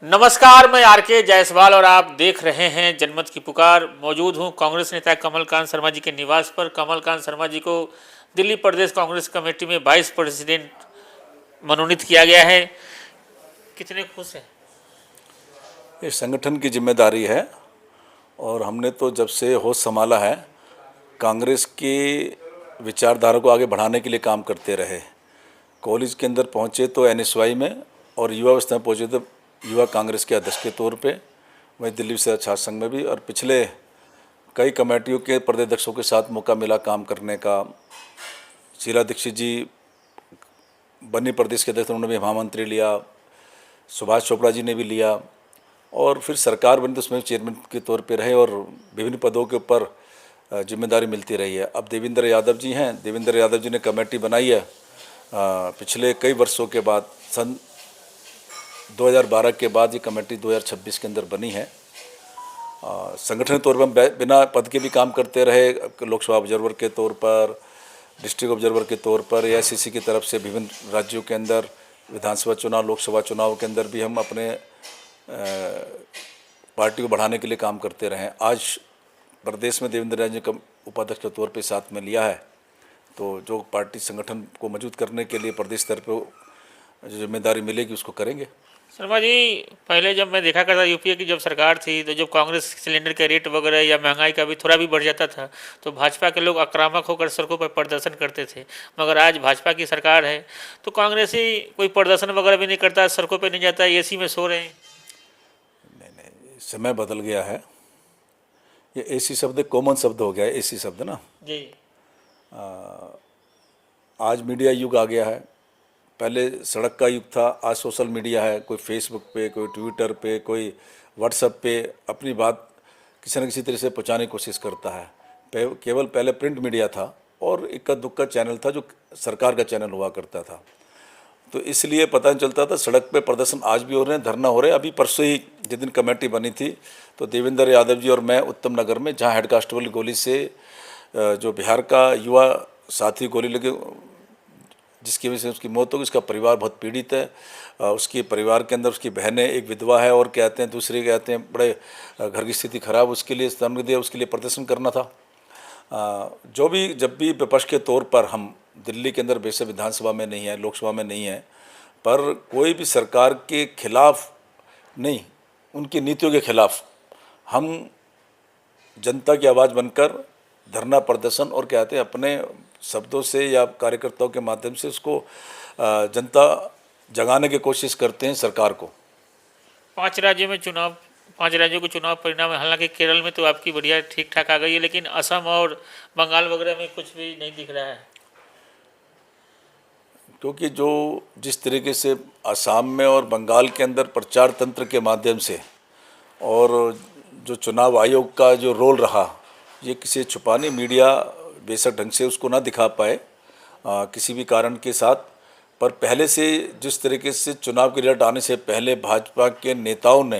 नमस्कार, मैं आर.के. जायसवाल और आप देख रहे हैं जनमत की पुकार। मौजूद हूं कांग्रेस नेता कमलकांत शर्मा जी के निवास पर। कमलकांत शर्मा जी को दिल्ली प्रदेश कांग्रेस कमेटी में वाइस प्रेसिडेंट मनोनीत किया गया है। कितने खुश हैं? ये संगठन की जिम्मेदारी है और हमने तो जब से होश संभाला है कांग्रेस की विचारधारा को आगे बढ़ाने के लिए काम करते रहे। कॉलेज के अंदर पहुँचे तो एनएसवाई में और युवा अवस्था में पहुँचे तो युवा कांग्रेस के अध्यक्ष के तौर पे, वहीं दिल्ली से छात्र संघ में भी, और पिछले कई कमेटियों के प्रदेशाध्यक्षों के साथ मौका मिला काम करने का। शीला दीक्षित जी बनी प्रदेश के अध्यक्ष, उन्होंने भी महामंत्री लिया, सुभाष चोपड़ा जी ने भी लिया और फिर सरकार बनी तो उसमें चेयरमैन के तौर पे रहे और विभिन्न पदों के ऊपर जिम्मेदारी मिलती रही है। अब देवेंद्र यादव जी हैं, देवेंद्र यादव जी ने कमेटी बनाई है पिछले कई वर्षों के बाद। सन 2012 के बाद ये कमेटी 2026 के अंदर बनी है। संगठन के तौर पर हम बिना पद के भी काम करते रहे, लोकसभा ऑब्जर्वर के तौर पर, डिस्ट्रिक्ट ऑब्जर्वर के तौर पर, एआईसीसी की तरफ से विभिन्न राज्यों के अंदर विधानसभा चुनाव, लोकसभा चुनाव के अंदर भी हम अपने पार्टी को बढ़ाने के लिए काम करते रहे। आज प्रदेश में देवेंद्र यादव जी का उपाध्यक्ष के तौर पे साथ में लिया है, तो जो पार्टी संगठन को मजबूत करने के लिए प्रदेश स्तर पर जो जिम्मेदारी मिलेगी उसको करेंगे। शर्मा जी, पहले जब मैं देखा करता यूपीए की जब सरकार थी तो जब कांग्रेस सिलेंडर के रेट वगैरह या महंगाई का भी थोड़ा भी बढ़ जाता था तो भाजपा के लोग आक्रामक होकर सड़कों पर प्रदर्शन करते थे। मगर आज भाजपा की सरकार है तो कांग्रेसी कोई प्रदर्शन वगैरह भी नहीं करता, सड़कों पर नहीं जाता, एसी में सो रहे हैं। नहीं, समय बदल गया है। ये एसी शब्द कॉमन शब्द हो गया है, एसी शब्द ना जी। आज मीडिया युग आ गया है। पहले सड़क का युग था, आज सोशल मीडिया है। कोई फेसबुक पे, कोई ट्विटर पे, कोई व्हाट्सएप पे अपनी बात किसी न किसी तरह से पहुंचाने की कोशिश करता है। केवल पहले प्रिंट मीडिया था और इक्का दुक्का चैनल था जो सरकार का चैनल हुआ करता था, तो इसलिए पता नहीं चलता था। सड़क पे प्रदर्शन आज भी हो रहे हैं, धरना हो रहे हैं। अभी परसों ही जिस दिन कमेटी बनी थी तो देवेंद्र यादव जी और मैं उत्तम नगर में, जहाँ हेड कांस्टेबल की गोली से जो बिहार का युवा साथी गोली लगी जिसकी वजह से उसकी मौत हो गई, उसका परिवार बहुत पीड़ित है। उसके परिवार के अंदर उसकी बहनें, एक विधवा है और कहते हैं दूसरे कहते हैं बड़े घर की स्थिति खराब, उसके लिए स्तंभ दिया, उसके लिए प्रदर्शन करना था। जो भी जब भी विपक्ष के तौर पर हम दिल्ली के अंदर वैसे विधानसभा में नहीं है, लोकसभा में नहीं है, पर कोई भी सरकार के खिलाफ नहीं, उनकी नीतियों के खिलाफ हम जनता की आवाज़ बनकर धरना प्रदर्शन और कहते हैं अपने शब्दों से या कार्यकर्ताओं के माध्यम से उसको जनता जगाने की कोशिश करते हैं सरकार को। 5 राज्यों के चुनाव परिणाम है। हालांकि केरल में तो आपकी बढ़िया ठीक ठाक आ गई है, लेकिन असम और बंगाल वगैरह में कुछ भी नहीं दिख रहा है। क्योंकि जो जिस तरीके से असम में और बंगाल के अंदर प्रचार तंत्र के माध्यम से और जो चुनाव आयोग का जो रोल रहा, ये किसी छुपाने मीडिया बेशक ढंग से उसको ना दिखा पाए किसी भी कारण के साथ, पर पहले से जिस तरीके से चुनाव के रिजल्ट आने से पहले भाजपा के नेताओं ने,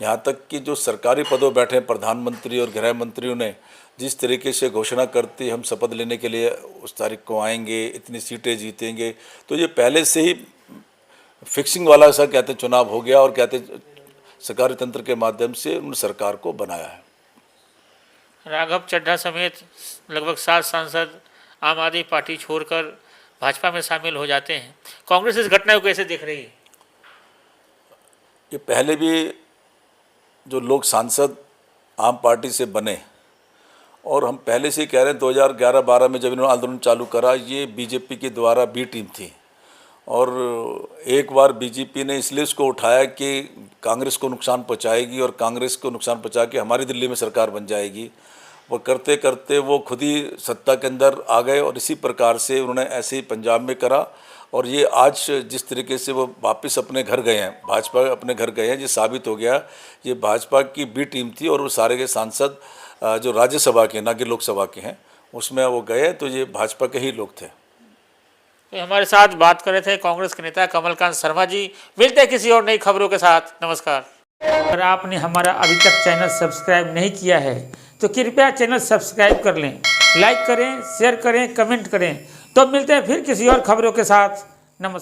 यहाँ तक कि जो सरकारी पदों बैठे प्रधानमंत्री और गृह मंत्रियों ने जिस तरीके से घोषणा करती हम शपथ लेने के लिए उस तारीख को आएंगे, इतनी सीटें जीतेंगे, तो ये पहले से ही फिक्सिंग वाला सा कहते चुनाव हो गया और कहते सरकारी तंत्र के माध्यम से उन्होंने सरकार को बनाया है। राघव चड्ढा समेत लगभग 7 सांसद आम आदमी पार्टी छोड़कर भाजपा में शामिल हो जाते हैं। कांग्रेस इस घटना को कैसे देख रही है? ये पहले भी जो लोग सांसद आम पार्टी से बने, और हम पहले से ही कह रहे हैं 2011-12 में जब इन्होंने आंदोलन चालू करा, ये बीजेपी के द्वारा बी टीम थी और एक बार बीजेपी ने इसलिए उसको उठाया कि कांग्रेस को नुकसान पहुंचाएगी और कांग्रेस को नुकसान पहुंचा के हमारी दिल्ली में सरकार बन जाएगी। वो करते करते वो खुद ही सत्ता के अंदर आ गए और इसी प्रकार से उन्होंने ऐसे ही पंजाब में करा। और ये आज जिस तरीके से वो वापस अपने घर गए हैं, भाजपा अपने घर गए हैं, ये साबित हो गया ये भाजपा की बी टीम थी और वो सारे के सांसद जो राज्यसभा के ना कि लोकसभा के हैं उसमें वो गए, तो ये भाजपा के ही लोग थे। तो हमारे साथ बात कर रहे थे कांग्रेस के नेता कमलकांत शर्मा जी। मिलते हैं किसी और नई खबरों के साथ। नमस्कार। अगर आपने हमारा अभी तक चैनल सब्सक्राइब नहीं किया है तो कृपया चैनल सब्सक्राइब कर लें, लाइक करें, शेयर करें, कमेंट करें। तो मिलते हैं फिर किसी और खबरों के साथ।